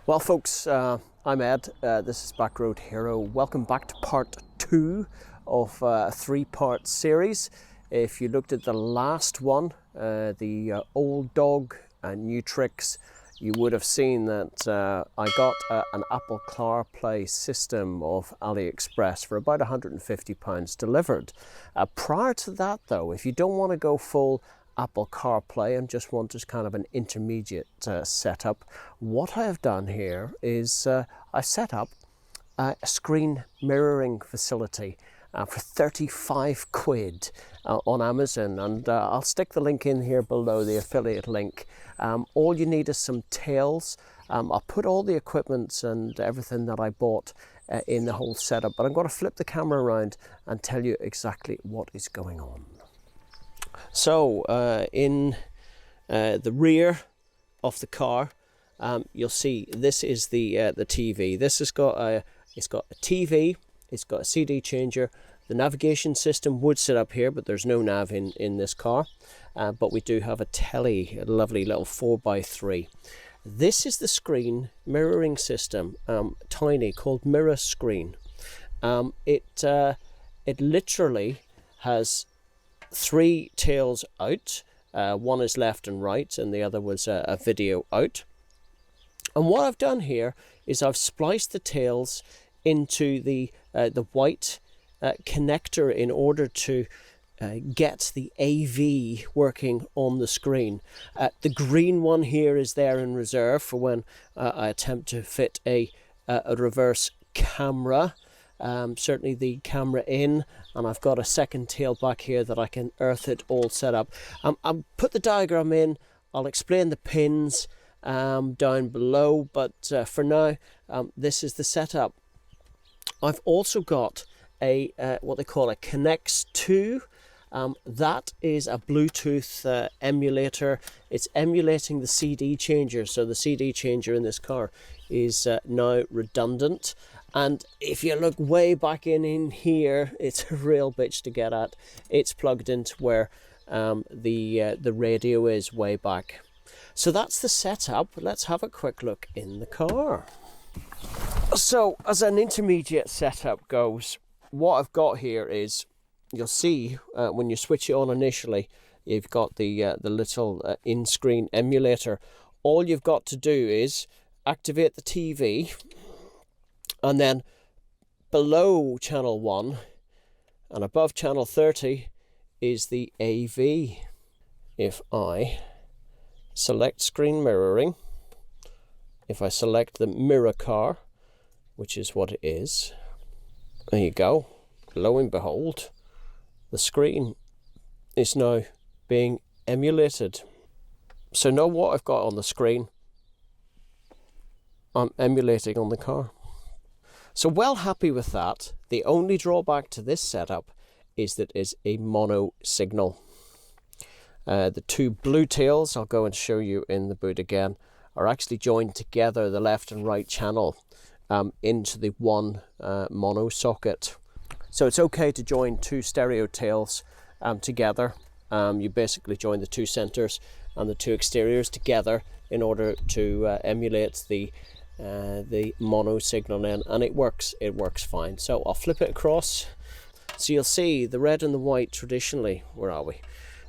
Well folks, I'm Ed, this is backroadhero. Welcome back to part 2 of a 3-part series. If you looked at the last one, the old dog and new tricks, you would have seen that I got an Apple CarPlay system of AliExpress for about £150 delivered. Prior to that though, if you don't want to go full Apple CarPlay and just want just kind of an intermediate setup, what I have done here is I set up a screen mirroring facility for 35 quid on Amazon, and I'll stick the link in here below, the affiliate link. All you need is some tails. I'll put all the equipment and everything that I bought in the whole setup, but I'm going to flip the camera around and tell you exactly what is going on. So in the rear of the car, you'll see this is the TV. This has got a TV, it's got a CD changer. The navigation system would sit up here, but there's no nav in this car. But we do have a telly, a lovely little 4x3. This is the screen mirroring system, tiny, called Mirror Screen. It literally has 3 tails out. One is left and right, and the other was a video out. And what I've done here is I've spliced the tails into the white connector in order to get the AV working on the screen. The green one here is there in reserve for when I attempt to fit a reverse camera. Certainly the camera in, and I've got a second tail back here that I can earth it all set up. I'll put the diagram in, I'll explain the pins down below, but for now this is the setup. I've also got a what they call a Connects 2. That is a Bluetooth emulator. It's emulating the CD changer, so the CD changer in this car is now redundant. And if you look way back in here, it's a real bitch to get at. It's plugged into where the radio is way back. So that's the setup. Let's have a quick look in the car. So as an intermediate setup goes, what I've got here is, you'll see when you switch it on initially, you've got the little in-screen emulator. All you've got to do is activate the TV, and then below channel 1 and above channel 30 is the AV. If I select screen mirroring, if I select the mirror car, which is what it is, there you go. Lo and behold, the screen is now being emulated. So know what I've got on the screen, I'm emulating on the car. So well happy with that. The only drawback to this setup is that it's a mono signal. The 2 blue tails, I'll go and show you in the boot again, are actually joined together, the left and right channel, into the one mono socket. So it's okay to join 2 stereo tails together. You basically join the 2 centers and the 2 exteriors together in order to emulate the mono signal in, and it works fine. So I'll flip it across. So you'll see the red and the white traditionally, where are we?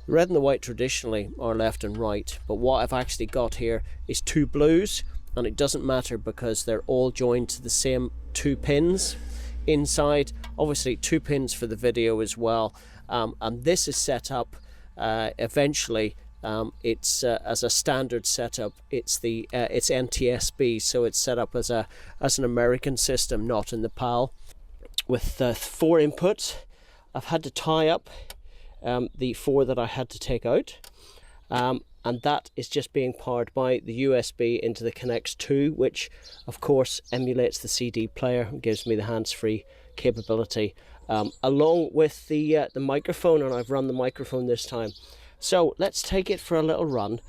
The red and the white traditionally are left and right, but what I've actually got here is 2 blues, and it doesn't matter because they're all joined to the same 2 pins inside. Obviously 2 pins for the video as well, and this is set up eventually. It's as a standard setup. It's NTSB, so it's set up as an American system, not in the PAL. With 4 inputs, I've had to tie up the 4 that I had to take out, and that is just being powered by the USB into the Connects 2, which of course emulates the CD player and gives me the hands-free capability, along with the microphone, and I've run the microphone this time. So let's take it for a little run,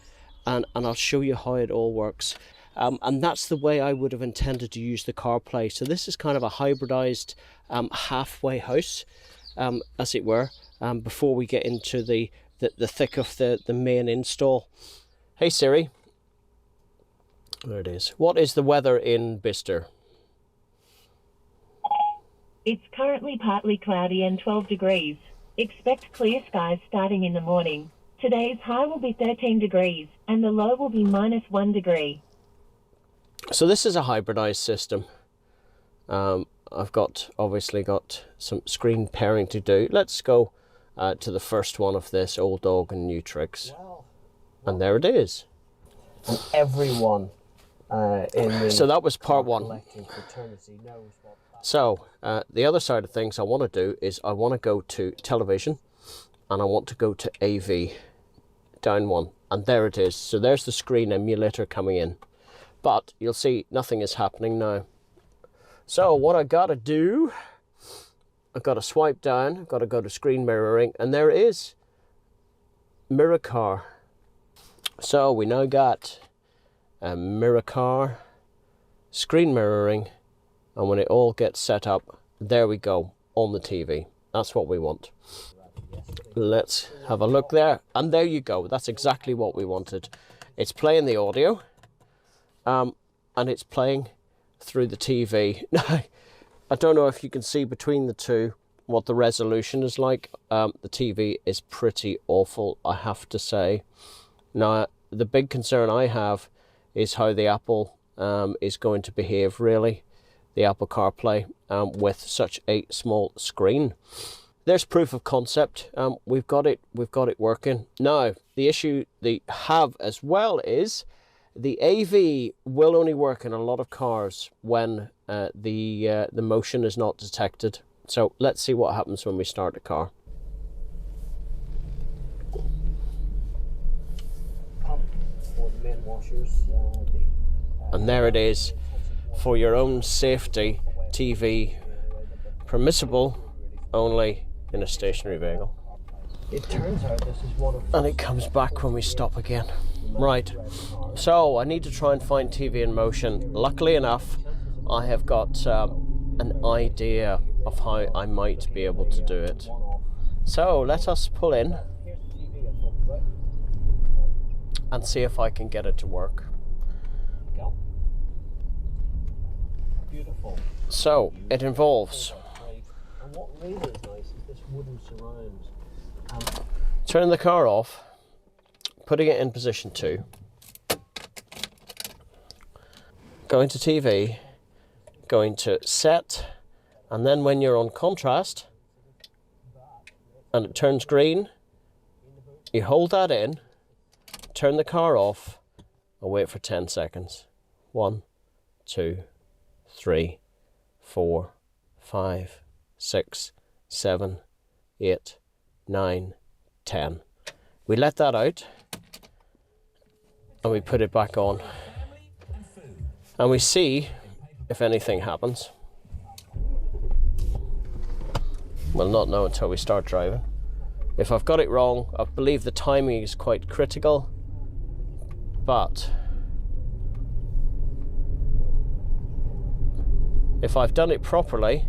and I'll show you how it all works. And that's the way I would have intended to use the CarPlay. So this is kind of a hybridized halfway house, as it were, before we get into the thick of the main install. Hey Siri, There it is. What is the weather in Bicester? It's currently partly cloudy and 12 degrees. Expect clear skies starting in the morning. Today's high will be 13 degrees and the low will be -1 degree. So this is a hybridized system. I've obviously got some screen pairing to do. Let's go to the first one of this, Old Dog and New Tricks. And there it is. And everyone so that was part one. So the other side of things I want to do is I want to go to television and I want to go to AV, down one, and there it is. So there's the screen emulator coming in, but you'll see nothing is happening now. So what I gotta do, I've got to swipe down, I've got to go to screen mirroring, and there it is, mirror car. So we now got a mirror car, screen mirroring, and when it all gets set up, there we go, on the TV. That's what we want. Let's have a look there, and there you go. That's exactly what we wanted. It's playing the audio, and it's playing through the TV. Now, I don't know if you can see between the two what the resolution is like. The TV is pretty awful, I have to say. Now, the big concern I have is how the Apple is going to behave, really, the Apple CarPlay, with such a small screen. There's proof of concept. We've got it working. Now, the issue they have as well is the AV will only work in a lot of cars when the motion is not detected. So let's see what happens when we start the car. And there it is. For your own safety, TV permissible only in a stationary vehicle. It turns out this is one of, and it comes back when we stop again. Right, so I need to try and find TV in motion. Luckily enough, I have got an idea of how I might be able to do it. So let us pull in and see if I can get it to work. Beautiful. So it involves, and what really is nice is this wooden surround. Turning the car off, putting it in position 2, going to TV, going to set, and then when you're on contrast and it turns green, you hold that in, turn the car off, and wait for 10 seconds. 1, 2, 3, 4, 5, 6, 7, 8, 9, 10. We let that out and we put it back on and we see if anything happens. We'll not know until we start driving. If I've got it wrong, I believe the timing is quite critical, but if I've done it properly,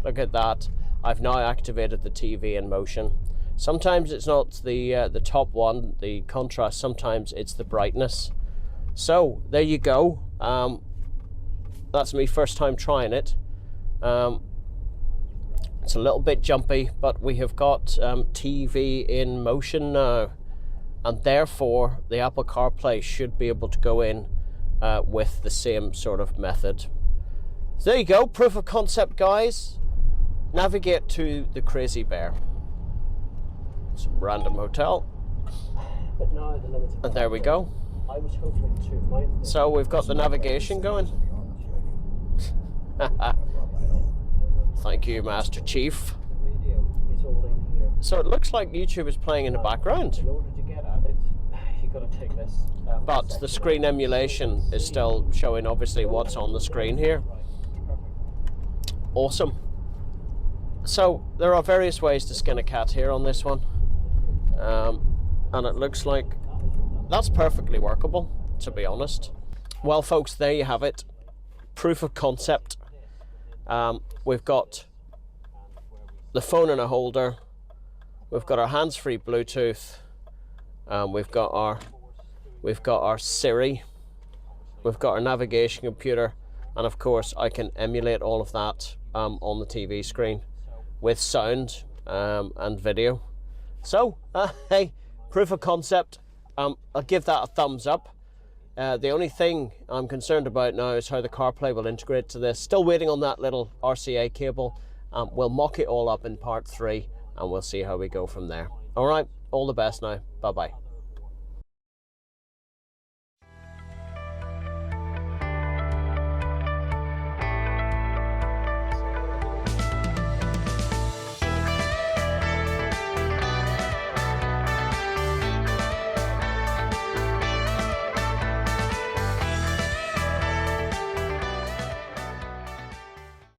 look at that. I've now activated the TV in motion. Sometimes it's not the top one, the contrast, sometimes it's the brightness. So there you go. That's me first time trying it. It's a little bit jumpy, but we have got TV in motion now, and therefore the Apple CarPlay should be able to go in with the same sort of method. So there you go, proof of concept, guys. Navigate to the Crazy Bear. Some random hotel. But now the limited, and there we go. I was hoping to, so we've got the navigation going. Thank you, Master Chief. So it looks like YouTube is playing in the background. In order to get at it, you got to take this. But the screen emulation is still showing obviously what's on the screen here. Awesome. So there are various ways to skin a cat here on this one. And it looks like that's perfectly workable, to be honest. Well, folks, there you have it. Proof of concept. We've got the phone in a holder. We've got our hands-free Bluetooth. We've got our we've got our Siri, we've got our navigation computer, and of course I can emulate all of that on the TV screen with sound and video. So, hey, proof of concept. I'll give that a thumbs up. The only thing I'm concerned about now is how the CarPlay will integrate to this. Still waiting on that little RCA cable. We'll mock it all up in part 3 and we'll see how we go from there. All right, all the best now. Bye-bye.